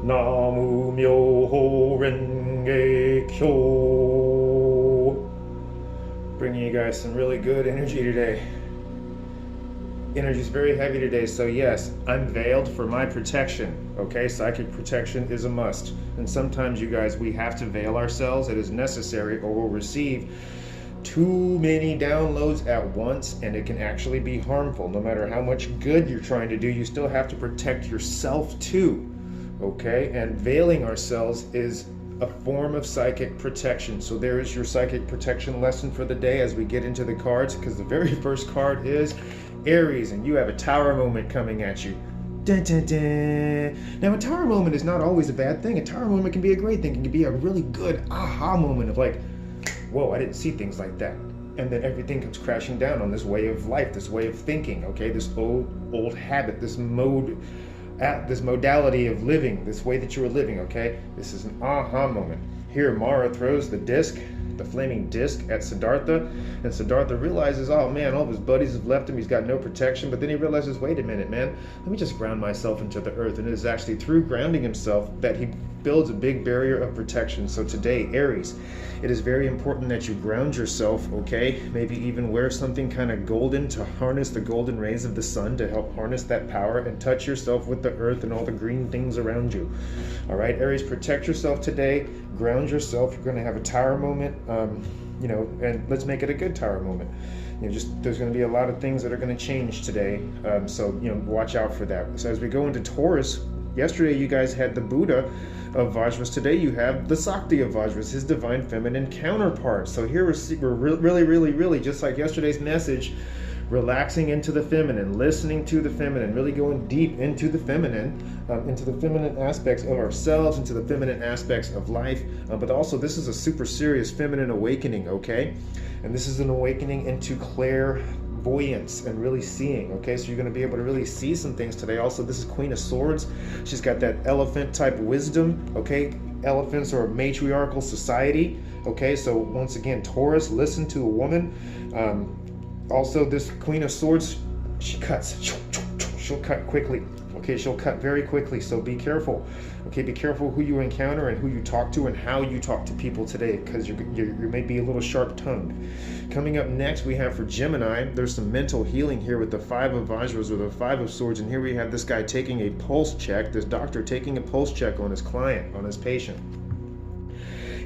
Namu Myoho Renge Kyo. Bringing you guys some really good energy today. Energy's very heavy today, so yes, I'm veiled for my protection. Okay, psychic protection is a must. And sometimes, you guys, we have to veil ourselves. It is necessary, or we'll receive too many downloads at once, and it can actually be harmful. No matter how much good you're trying to do, you still have to protect yourself too. Okay, and veiling ourselves is a form of psychic protection. So there is your psychic protection lesson for the day as we get into the cards, because the very first card is Aries, and you have a tower moment coming at you. Dun, dun, dun. Now, a tower moment is not always a bad thing. A tower moment can be a great thing. It can be a really good aha moment of like, whoa, I didn't see things like that. And then everything comes crashing down on this way of life, this way of thinking, okay? This old habit, this modality of living, this way that you were living, okay? This is an aha moment. Here, Mara throws the disc, the flaming disc at Siddhartha, and Siddhartha realizes, oh man, all of his buddies have left him, he's got no protection, but then he realizes, wait a minute, man, let me just ground myself into the earth. And it is actually through grounding himself that he builds a big barrier of protection. So today, Aries, it is very important that you ground yourself, okay? Maybe even wear something kind of golden to harness the golden rays of the sun, to help harness that power, and touch yourself with the earth and all the green things around you. All right, Aries, protect yourself today, ground yourself. You're going to have a tower moment, and let's make it a good tower moment. There's going to be a lot of things that are going to change today, so watch out for that. So as we go into Taurus, yesterday you guys had the Buddha of Vajras. Today you have the Sakti of Vajras, his divine feminine counterpart. So here we're really, just like yesterday's message, relaxing into the feminine, listening to the feminine, really going deep into the feminine aspects of ourselves, into the feminine aspects of life. But also, this is a super serious feminine awakening, okay? And this is an awakening into clairvoyance and really seeing, okay? So you're going to be able to really see some things today. Also, this is Queen of Swords. She's got that elephant type wisdom, okay? Elephants are a matriarchal society, okay? So once again, Taurus, listen to a woman. Also, this Queen of Swords, she cuts. She'll cut quickly. Okay, she'll cut very quickly, so be careful. Okay, be careful who you encounter and who you talk to and how you talk to people today, because you may be a little sharp-tongued. Coming up next, we have for Gemini, there's some mental healing here with the Five of Vajras or the Five of Swords, and here we have this guy taking a pulse check, this doctor taking a pulse check on his client, on his patient.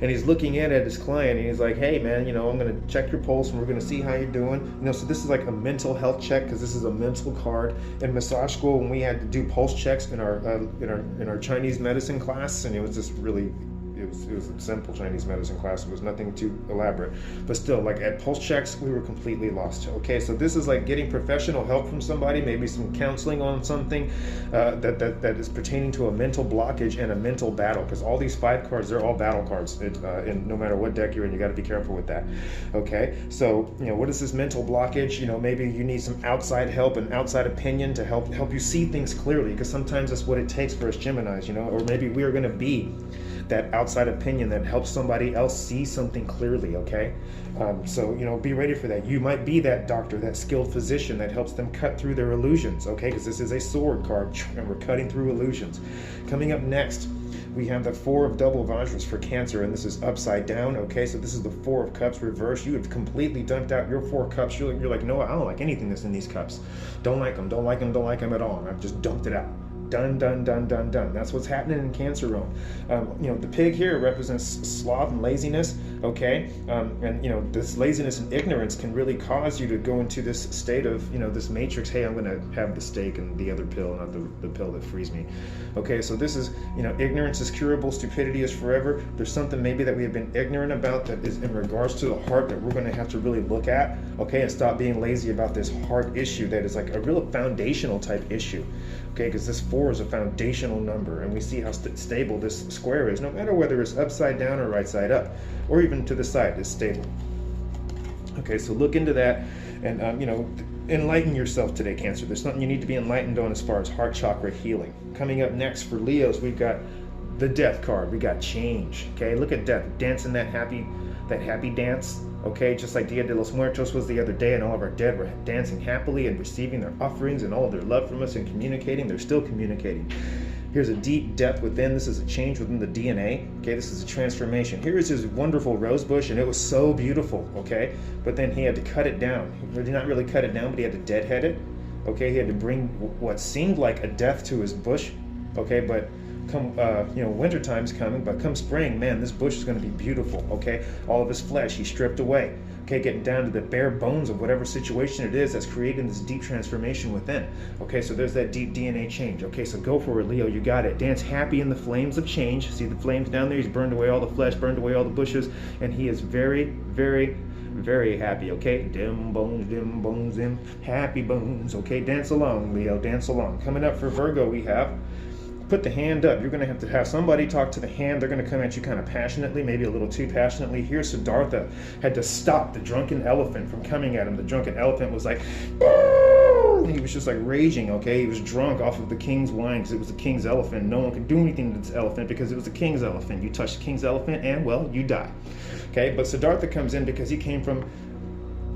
And he's looking at his client, and he's like, hey man, I'm going to check your pulse and we're going to see how you're doing. So this is like a mental health check, because this is a mental card. In massage school, when we had to do pulse checks in our Chinese medicine class, and it was just really, it was a simple Chinese medicine class. It was nothing too elaborate, but still, like at pulse checks, we were completely lost. Okay, so this is like getting professional help from somebody, maybe some counseling on something that is pertaining to a mental blockage and a mental battle, because all these 5 cards, they're all battle cards. And no matter what deck you're in, you got to be careful with that. Okay, so what is this mental blockage? Maybe you need some outside help and outside opinion to help you see things clearly, because sometimes that's what it takes for us Geminis. Or maybe we are going to be that outside opinion that helps somebody else see something clearly, okay? So be ready for that. You might be that doctor, that skilled physician that helps them cut through their illusions, okay? Because this is a sword card, and we're cutting through illusions. Coming up next, we have the Four of Double Vajras for Cancer, and this is upside down, okay? So this is the Four of Cups reversed. You have completely dumped out your 4 cups. You're like, no, I don't like anything that's in these cups. Don't like them at all. I've just dumped it out. Done. That's what's happening in Cancer realm. The pig here represents sloth and laziness, okay? And this laziness and ignorance can really cause you to go into this state of, this matrix. Hey, I'm going to have the steak and the other pill, not the pill that frees me. Okay, so this is, ignorance is curable, stupidity is forever. There's something maybe that we have been ignorant about that is in regards to the heart that we're going to have to really look at, okay? And stop being lazy about this heart issue that is like a real foundational type issue. Okay, because this 4 is a foundational number, and we see how stable this square is. No matter whether it's upside down or right side up, or even to the side, it's stable. Okay, so look into that, and enlighten yourself today, Cancer. There's something you need to be enlightened on as far as heart chakra healing. Coming up next for Leos, we've got the Death card. We got change. Okay, look at Death dancing that happy dance. Okay, just like Dia de los Muertos was the other day, and all of our dead were dancing happily and receiving their offerings and all of their love from us and communicating. They're still communicating. Here's a deep depth within. This is a change within the DNA. Okay, this is a transformation. Here is his wonderful rose bush, and it was so beautiful. Okay, but then he had to cut it down. He did not really cut it down, but he had to deadhead it. Okay, he had to bring what seemed like a death to his bush. Okay, but come winter time's coming, but come spring, man, this bush is going to be beautiful. Okay, all of his flesh he stripped away. Okay, getting down to the bare bones of whatever situation it is that's creating this deep transformation within. Okay, so there's that deep DNA change. Okay, so go for it, Leo, you got it. Dance happy in the flames of change. See the flames down there? He's burned away all the flesh, burned away all the bushes, and he is very, very, very happy. Okay, dim bones, dim happy bones. Okay, dance along, Leo, dance along. Coming up for Virgo, we have put the hand up. You're going to have somebody talk to the hand. They're going to come at you kind of passionately, maybe a little too passionately. Here, Siddhartha had to stop the drunken elephant from coming at him. The drunken elephant was like, and he was just like raging, okay? He was drunk off of the king's wine because it was the king's elephant. No one could do anything to this elephant because it was the king's elephant. You touch the king's elephant and, well, you die. Okay, but Siddhartha comes in because he came from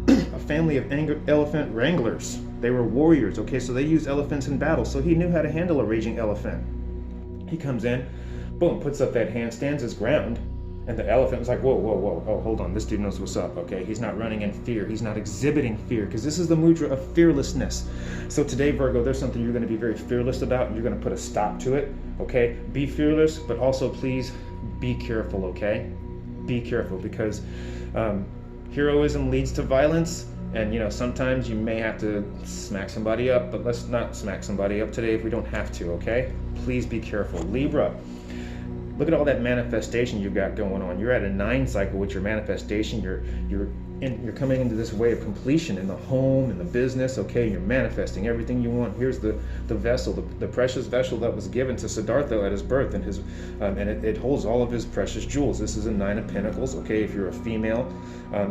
a family of elephant wranglers. They were warriors, okay? So they used elephants in battle. So he knew how to handle a raging elephant. He comes in, boom, puts up that hand, stands his ground, and the elephant was like, whoa, whoa, whoa, oh, hold on, this dude knows what's up, okay? He's not running in fear. He's not exhibiting fear, because this is the mudra of fearlessness. So today, Virgo, there's something you're going to be very fearless about, and you're going to put a stop to it, okay? Be fearless, but also please be careful, okay? Be careful, because heroism leads to violence. And sometimes you may have to smack somebody up, but let's not smack somebody up today if we don't have to, okay? Please be careful. Libra, look at all that manifestation you've got going on. You're at a 9 cycle with your manifestation. You're coming into this way of completion in the home, in the business, okay? You're manifesting everything you want. Here's the vessel, the precious vessel that was given to Siddhartha at his birth, and it holds all of his precious jewels. This is a 9 of Pentacles, okay? If you're a female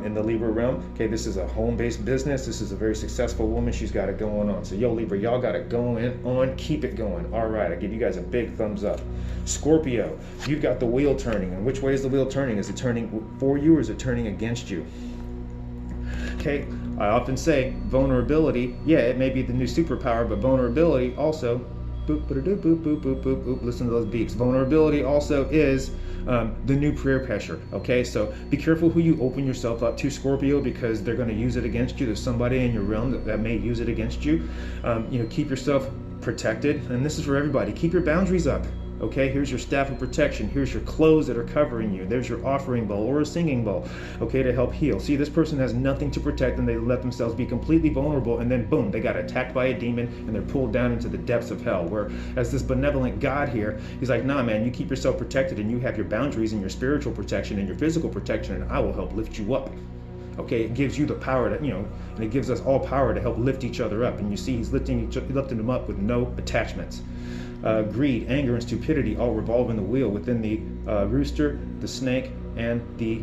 in the Libra realm, okay, this is a home-based business. This is a very successful woman. She's got it going on. So, yo, Libra, y'all got it going on. Keep it going. All right, I give you guys a big thumbs up. Scorpio, you've got the wheel turning. And which way is the wheel turning? Is it turning for you or is it turning against you? Okay, I often say vulnerability, yeah, it may be the new superpower, but vulnerability also, boop, boop, boop, boop, boop, boop, boop, boop, listen to those beeps. Vulnerability also is the new prayer pressure, okay? So be careful who you open yourself up to, Scorpio, because they're going to use it against you. There's somebody in your realm that may use it against you. Keep yourself protected, and this is for everybody. Keep your boundaries up. Okay, here's your staff of protection. Here's your clothes that are covering you. There's your offering bowl or a singing bowl, okay, to help heal. See, this person has nothing to protect and they let themselves be completely vulnerable, and then boom, they got attacked by a demon and they're pulled down into the depths of hell. Whereas this benevolent God here, he's like, nah, man, you keep yourself protected and you have your boundaries and your spiritual protection and your physical protection, and I will help lift you up. Okay, it gives you the power to, and it gives us all power to help lift each other up. And you see, he's lifting them up with no attachments. Greed, anger, and stupidity all revolve in the wheel within the rooster, the snake, and the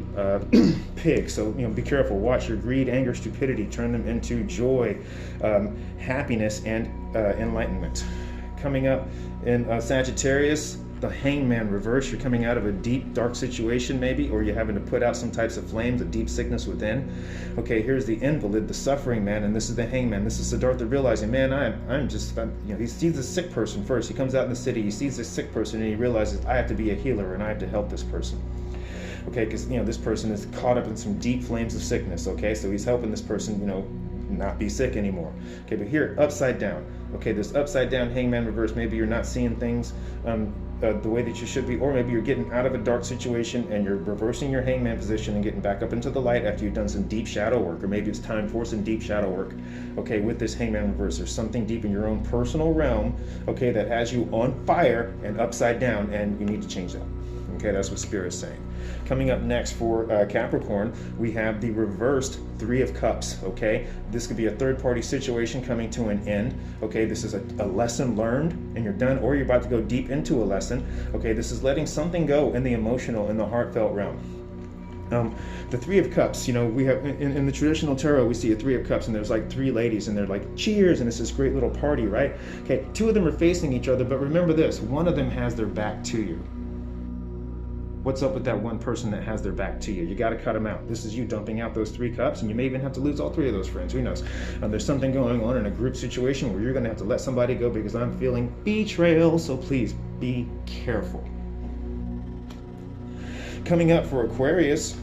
pig. So, be careful. Watch your greed, anger, stupidity. Turn them into joy, happiness, and enlightenment. Coming up in Sagittarius, the hangman reverse. You're coming out of a deep, dark situation maybe, or you're having to put out some types of flames, a deep sickness within. Okay, here's the invalid, the suffering man, and this is the hangman. This is Siddhartha realizing, man, he sees the sick person first. He comes out in the city, he sees this sick person, and he realizes, I have to be a healer, and I have to help this person. Okay, because, this person is caught up in some deep flames of sickness, okay? So he's helping this person, not be sick anymore. Okay, but here, upside down. Okay, this upside down hangman reverse, maybe you're not seeing things the way that you should be, or maybe you're getting out of a dark situation and you're reversing your hangman position and getting back up into the light after you've done some deep shadow work, or maybe it's time for some deep shadow work. Okay, with this hangman reverse, there's something deep in your own personal realm, okay, that has you on fire and upside down, and you need to change that. Okay, that's what Spirit's saying. Coming up next for Capricorn, we have the reversed 3 of Cups, okay? This could be a third-party situation coming to an end, okay? This is a lesson learned, and you're done, or you're about to go deep into a lesson, okay? This is letting something go in the emotional, in the heartfelt realm. The 3 of Cups, we have, in the traditional tarot, we see a 3 of Cups, and there's like 3 ladies, and they're like, cheers, and it's this great little party, right? Okay, 2 of them are facing each other, but remember this, one of them has their back to you. What's up with that one person that has their back to you? You got to cut them out. This is you dumping out those 3 cups, and you may even have to lose all 3 of those friends. Who knows? There's something going on in a group situation where you're going to have to let somebody go because I'm feeling betrayal. So please be careful. Coming up for Aquarius,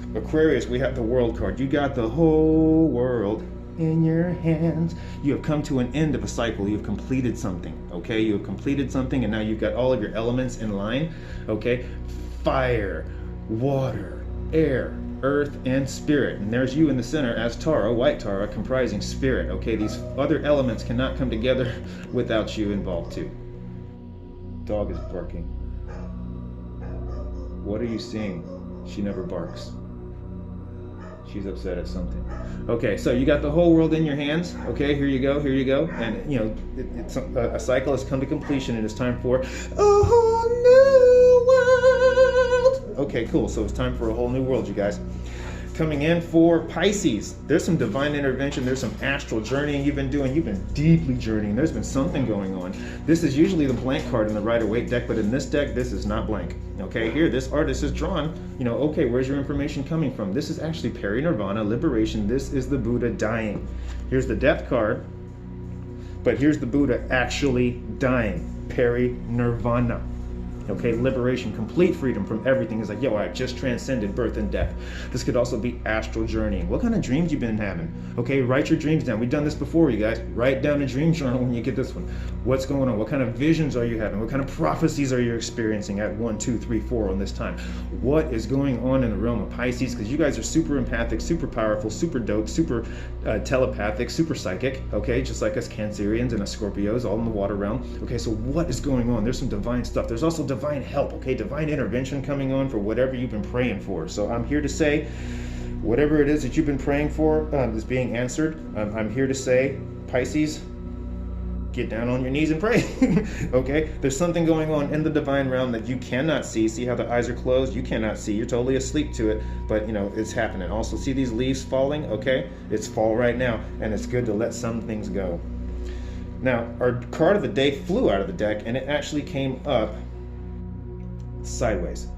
we have the World card. You got the whole world in your hands. You have come to an end of a cycle. You've completed something, okay? You have completed something, and now you've got all of your elements in line, okay? Fire, water, air, earth, and spirit. And there's you in the center as Tara, white Tara, comprising spirit, okay? These other elements cannot come together without you involved too. Dog is barking. What are you seeing? She never barks. She's upset at something. Okay, so you got the whole world in your hands. Okay, here you go, here you go. And you know, it's a cycle has come to completion. It is time for a whole new world. Okay, cool. So it's time for a whole new world, you guys. Coming in for Pisces, there's some divine intervention. There's some astral journeying you've been doing. You've been deeply journeying. There's been something going on. This is usually the blank card in the Rider-Waite deck, but in this deck, this is not blank. Okay, here, this artist is drawn, you know, okay, where's your information coming from? This is actually peri-nirvana, liberation. This is the Buddha dying. Here's the death card, but here's the Buddha actually dying, peri-nirvana. Okay, liberation, complete freedom from everything. It's like, yo, I just transcended birth and death. This could also be astral journeying. What kind of dreams you've been having? Okay, write your dreams down. We've done this before, you guys. Write down a dream journal when you get this one. What's going on? What kind of visions are you having? What kind of prophecies are you experiencing at 1, 2, 3, 4 on this time? What is going on in the realm of Pisces? Because you guys are super empathic, super powerful, super dope, super telepathic, super psychic. Okay, just like us Cancerians and us Scorpios, all in the water realm. Okay, so what is going on? There's some divine stuff. There's also divine help, okay? Divine intervention coming on for whatever you've been praying for. So I'm here to say, whatever it is that you've been praying for is being answered. I'm here to say, Pisces, get down on your knees and pray. Okay? There's something going on in the divine realm that you cannot see. See how the eyes are closed? You cannot see. You're totally asleep to it, but you know, it's happening. Also, see these leaves falling? Okay? It's fall right now, and it's good to let some things go. Now, our card of the day flew out of the deck, and it actually came up sideways.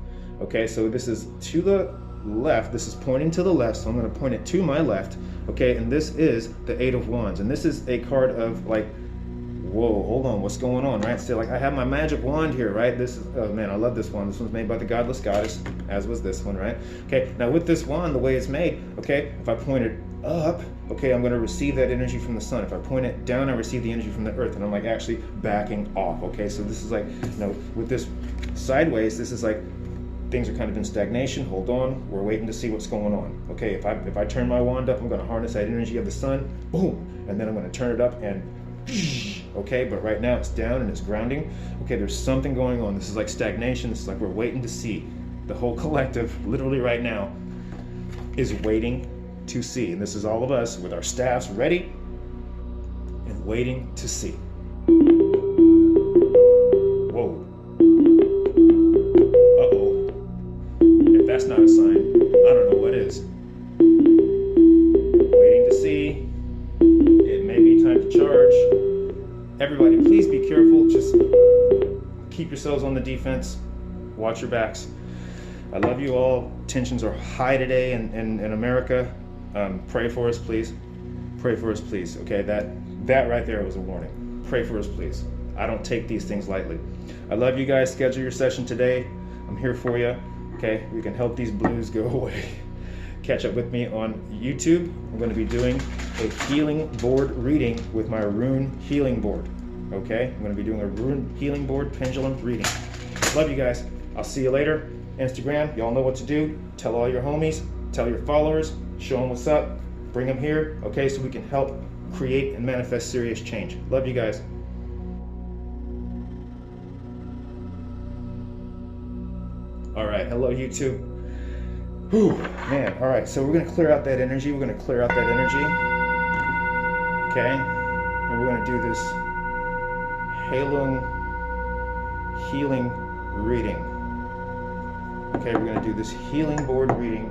Okay, so this is to the left. This is pointing to the left, so I'm going to point it to my left. Okay, and this is the 8 of Wands, and this is a card of like, whoa, hold on, what's going on, right? So like, I have my magic wand here, right? This is, oh man, I love this one. This one's made by the godless goddess, as was this one, right? Okay, now with this wand, the way it's made, okay, if I point it up, okay, I'm going to receive that energy from the sun. If I point it down, I receive the energy from the earth, and I'm like actually backing off. Okay, so this is like, you know, with this sideways, this is like things are kind of in stagnation. Hold on, we're waiting to see what's going on. Okay, if I turn my wand up, I'm going to harness that energy of the sun, boom, and then I'm going to turn it up and okay, but right now it's down and it's grounding. Okay, there's something going on. This is like stagnation. This is like we're waiting to see. The whole collective, literally right now, is waiting to see. And this is all of us with our staffs ready and waiting to see. Whoa. Uh-oh. If that's not a sign, I don't know what is. Waiting to see. It may be time to charge. Everybody, please be careful. Just keep yourselves on the defense. Watch your backs. I love you all. Tensions are high today in America. Pray for us, please. Pray for us, please. Okay, that right there was a warning. Pray for us, please. I don't take these things lightly. I love you guys. Schedule your session today. I'm here for you. Okay, we can help these blues go away. Catch up with me on YouTube. I'm going to be doing a healing board reading with my Rune healing board. Okay, I'm going to be doing a Rune healing board pendulum reading. Love you guys. I'll see you later. Instagram, y'all know what to do. Tell all your homies, tell your followers, show them what's up, bring them here, okay, so we can help create and manifest serious change. Love you guys. All right, hello YouTube. Whew, man, all right, so we're gonna clear out that energy. Okay, and we're gonna do this Heilung healing reading. Okay, we're going to do this healing board reading.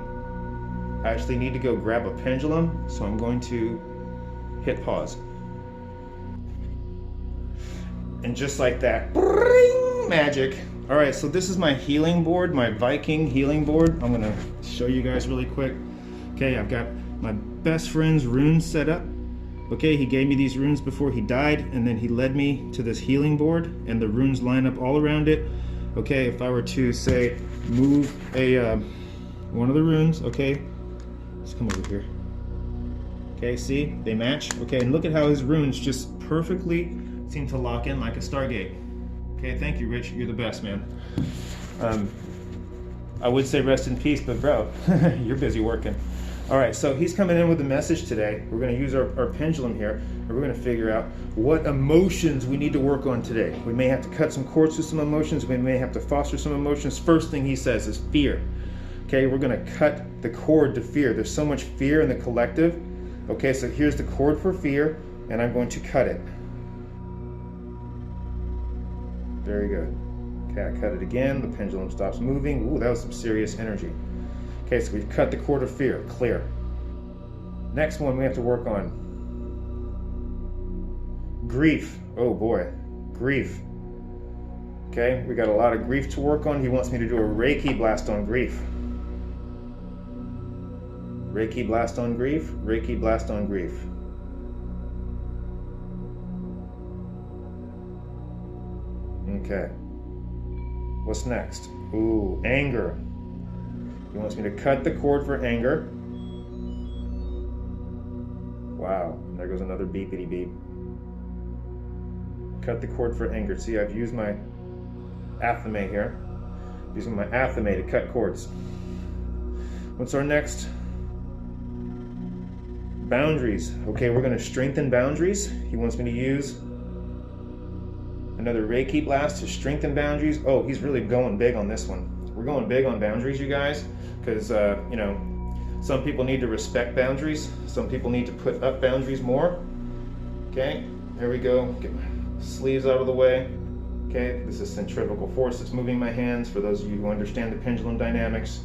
I actually need to go grab a pendulum, so I'm going to hit pause. And just like that, magic, All right, so this is my healing board, my Viking healing board. I'm gonna show you guys really quick. Okay, I've got my best friend's runes set up. Okay, he gave me these runes before he died, and then he led me to this healing board, and the runes line up all around it. Okay, if I were to say, move one of the runes, okay, let's come over here. Okay, see, they match. Okay, and look at how his runes just perfectly seem to lock in like a Stargate. Okay, thank you, Rich. You're the best, man. I would say rest in peace, but bro, you're busy working. All right, so he's coming in with a message today. We're going to use our pendulum here, and we're going to figure out what emotions we need to work on today. We may have to cut some cords with some emotions. We may have to foster some emotions. First thing he says is fear. Okay, we're going to cut the cord to fear. There's so much fear in the collective. Okay, so here's the cord for fear, and I'm going to cut it. Very good. Okay, I cut it again. The pendulum stops moving. Ooh, that was some serious energy. Okay, so we've cut the cord of fear. Clear. Next one we have to work on. Grief. Oh boy. Grief. Okay, we got a lot of grief to work on. He wants me to do a Reiki blast on grief. Reiki blast on grief. Reiki blast on grief. Okay. What's next? Ooh, anger. He wants me to cut the cord for anger. Wow, there goes another beepity beep. Cut the cord for anger. See, I've used my athame here. Using my athame to cut cords. What's our next? Boundaries. Okay, we're going to strengthen boundaries. He wants me to use another Reiki blast to strengthen boundaries. Oh, he's really going big on this one. We're going big on boundaries, you guys, because, you know, some people need to respect boundaries. Some people need to put up boundaries more. Okay, there we go. Get my sleeves out of the way. Okay, this is centrifugal force that's moving my hands. For those of you who understand the pendulum dynamics,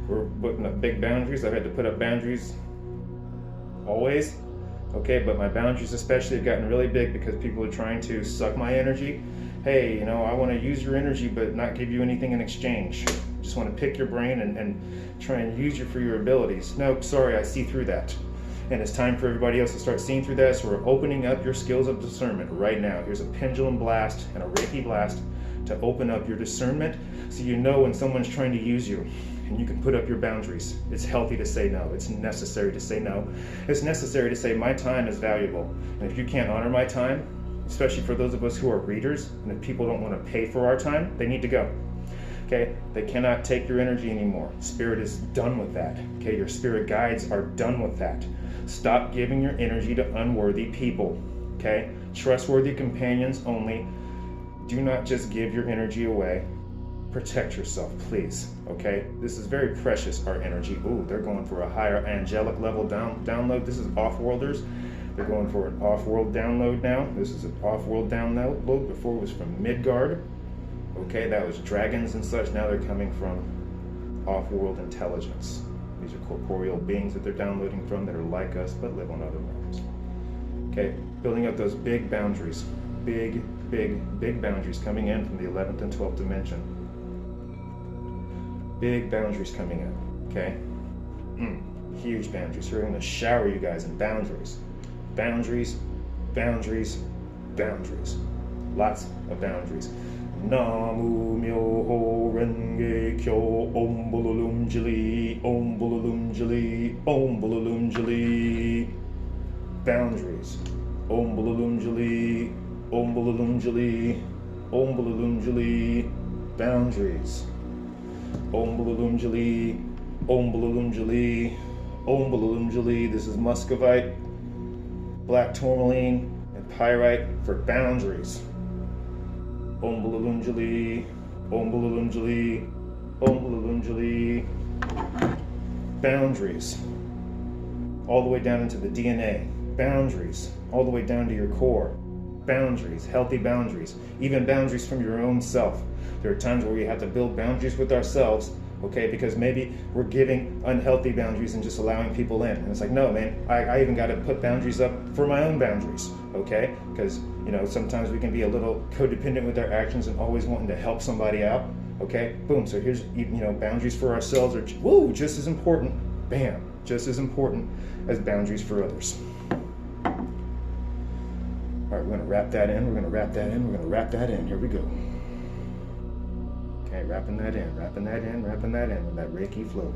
we're putting up big boundaries. I've had to put up boundaries always. Okay, but my boundaries especially have gotten really big because people are trying to suck my energy. Hey, you know, I want to use your energy but not give you anything in exchange. Just want to pick your brain and try and use you for your abilities. Nope, sorry, I see through that. And it's time for everybody else to start seeing through that, so we're opening up your skills of discernment right now. Here's a pendulum blast and a Reiki blast to open up your discernment so you know when someone's trying to use you. And you can put up your boundaries. It's healthy to say no. It's necessary to say no. It's necessary to say my time is valuable. And if you can't honor my time, especially for those of us who are readers, and if people don't want to pay for our time, they need to go. Okay? They cannot take your energy anymore. Spirit is done with that. Okay? Your spirit guides are done with that. Stop giving your energy to unworthy people. Okay? Trustworthy companions only. Do not just give your energy away. Protect yourself, please. Okay, this is very precious, our energy. Ooh, they're going for a higher angelic level download. This is off-worlders. They're going for an off-world download now. This is an off-world download. Before it was from Midgard. Okay, that was dragons and such. Now they're coming from off-world intelligence. These are corporeal beings that they're downloading from that are like us but live on other realms. Okay, building up those big boundaries. Big boundaries coming in from the 11th and 12th dimension. Big boundaries coming in, okay? Huge boundaries. So we're going to shower you guys in boundaries. Boundaries, boundaries, boundaries. Lots of boundaries. Namu myoho renge kyo om bululum jili, om bululum jili, om bululum jili. Boundaries. Om bululum jili, om bululum jili, om bululum jili. Boundaries. Om bululum jali, om bululum jali, om bululum jali. This is muscovite, black tourmaline, and pyrite for boundaries. Om bululum jali, om bululum jali, om bululum jali. Boundaries. All the way down into the DNA. Boundaries. All the way down to your core. Boundaries, healthy boundaries, even boundaries from your own self. There are times where we have to build boundaries with ourselves, okay? Because maybe we're giving unhealthy boundaries and just allowing people in. And it's like, no, man, I even got to put boundaries up for my own boundaries, okay? Because, you know, sometimes we can be a little codependent with our actions and always wanting to help somebody out, okay? Boom, so here's, you know, boundaries for ourselves are, just as important, bam, just as important as boundaries for others. All right, we're gonna wrap that in, we're gonna wrap that in, we're gonna wrap that in, here we go. Okay, wrapping that in, wrapping that in, wrapping that in with that Reiki flow.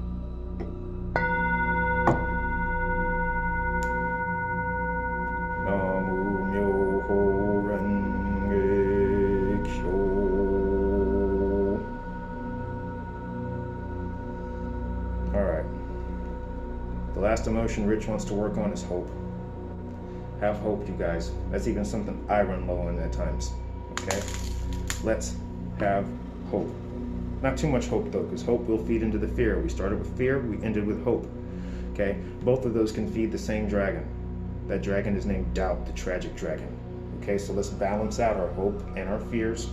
Namu Myoho Renge Kyo. All right. The last emotion Rich wants to work on is hope. Have hope, you guys. That's even something I run low on at times. Okay? Let's have hope. Not too much hope though, because hope will feed into the fear. We started with fear, we ended with hope. Okay? Both of those can feed the same dragon. That dragon is named doubt, the tragic dragon. Okay, so let's balance out our hope and our fears.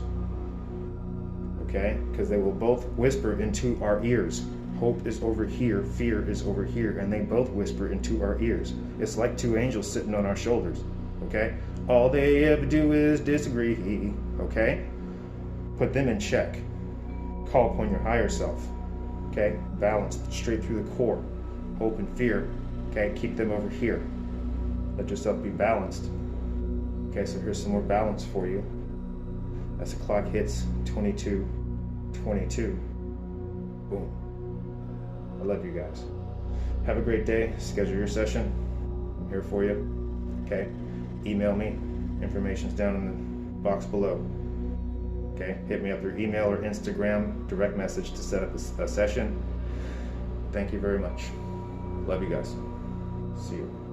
Okay? Because they will both whisper into our ears. Hope is over here, fear is over here, and they both whisper into our ears. It's like two angels sitting on our shoulders, okay? All they ever do is disagree, okay? Put them in check. Call upon your higher self, okay? Balanced straight through the core. Hope and fear, okay? Keep them over here. Let yourself be balanced. Okay, so here's some more balance for you. As the clock hits 22:22, boom. I love you guys. Have a great day. Schedule your session. I'm here for you. Okay? Email me. Information's down in the box below. Okay? Hit me up through email or Instagram, direct message to set up a session. Thank you very much. Love you guys. See you.